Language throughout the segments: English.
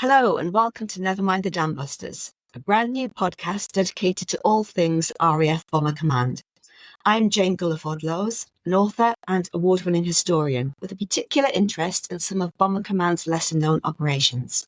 Hello and welcome to Never Mind The Dambusters, a brand new podcast dedicated to all things RAF Bomber Command. I'm Jane Gulliford-Lowes, an author and award-winning historian with a particular interest in some of Bomber Command's lesser-known operations.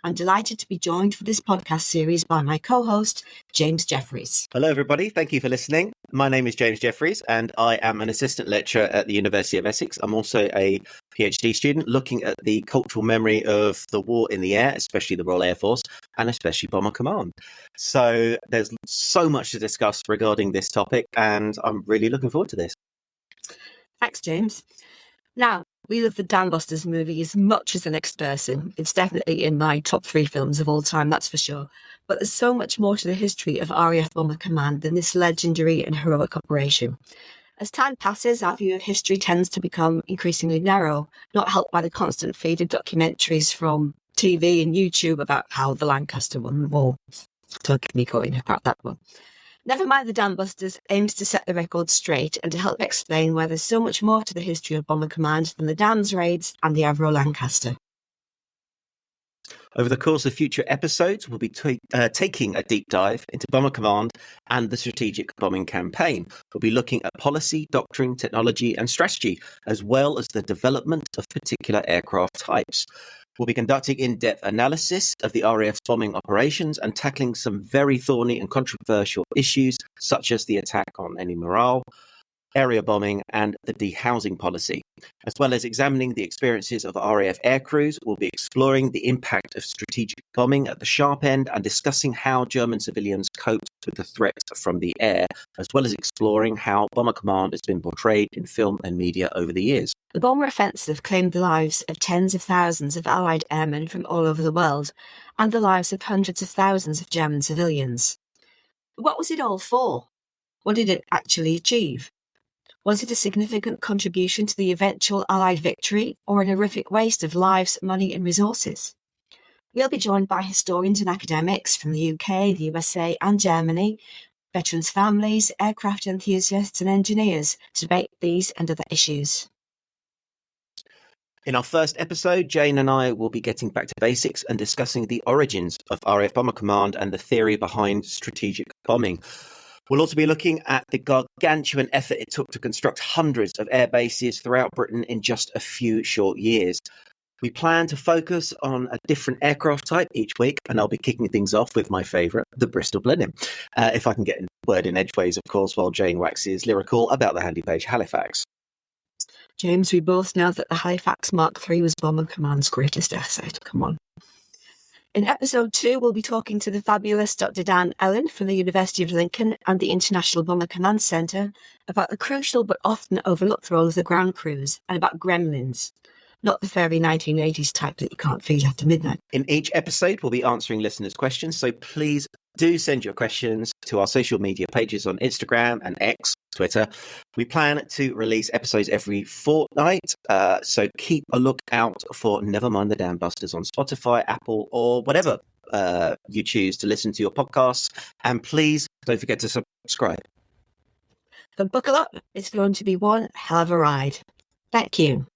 I'm delighted to be joined for this podcast series by my co-host, James Jefferies. Hello, everybody. Thank you for listening. My name is James Jefferies, and I am an assistant lecturer at the University of Essex. I'm also a PhD student looking at the cultural memory of the war in the air, especially the Royal Air Force, and especially Bomber Command. So there's so much to discuss regarding this topic, and I'm really looking forward to this. Thanks, James. Now, we love the Dambusters movie as much as the next person. It's definitely in my top 3 films of all time, that's for sure. But there's so much more to the history of RAF Bomber Command than this legendary and heroic operation. As time passes, our view of history tends to become increasingly narrow, not helped by the constant feed of documentaries from TV and YouTube about how the Lancaster won the war. Don't get me going about that one. Never Mind The Dambusters aims to set the record straight and to help explain why there's so much more to the history of Bomber Command than the Dams raids and the Avro Lancaster. Over the course of future episodes, we'll be taking a deep dive into Bomber Command and the strategic bombing campaign. We'll be looking at policy, doctrine, technology, and strategy, as well as the development of particular aircraft types. We'll be conducting in-depth analysis of the RAF's bombing operations and tackling some very thorny and controversial issues, such as the attack on enemy morale, area bombing, and the dehousing policy. As well as examining the experiences of RAF aircrews, we'll be exploring the impact of strategic bombing at the sharp end and discussing how German civilians coped with the threat from the air, as well as exploring how Bomber Command has been portrayed in film and media over the years. The bomber offensive claimed the lives of tens of thousands of Allied airmen from all over the world, and the lives of hundreds of thousands of German civilians. But what was it all for? What did it actually achieve? Was it a significant contribution to the eventual Allied victory, or an horrific waste of lives, money and resources? We'll be joined by historians and academics from the UK, the USA and Germany, veterans' families, aircraft enthusiasts and engineers to debate these and other issues. In our first episode, Jane and I will be getting back to basics and discussing the origins of RAF Bomber Command and the theory behind strategic bombing. We'll also be looking at the gargantuan effort it took to construct hundreds of air bases throughout Britain in just a few short years. We plan to focus on a different aircraft type each week, and I'll be kicking things off with my favourite, the Bristol Blenheim. If I can get a word in edgeways, of course, while Jane waxes lyrical about the handy page Halifax. James, we both know that the Halifax Mark III was Bomber Command's greatest asset. Come on. In episode 2, we'll be talking to the fabulous Dr. Dan Ellen from the University of Lincoln and the International Bomber Command Centre about the crucial but often overlooked role of the ground crews and about gremlins, not the fairy 1980s type that you can't feed after midnight. In each episode, we'll be answering listeners' questions, so please do send your questions to our social media pages on Instagram and X, Twitter. We plan to release episodes every fortnight, so keep a lookout for Never Mind The Dambusters on Spotify, Apple, or whatever you choose to listen to your podcasts. And please don't forget to subscribe. But buckle up, it's going to be one hell of a ride. Thank you.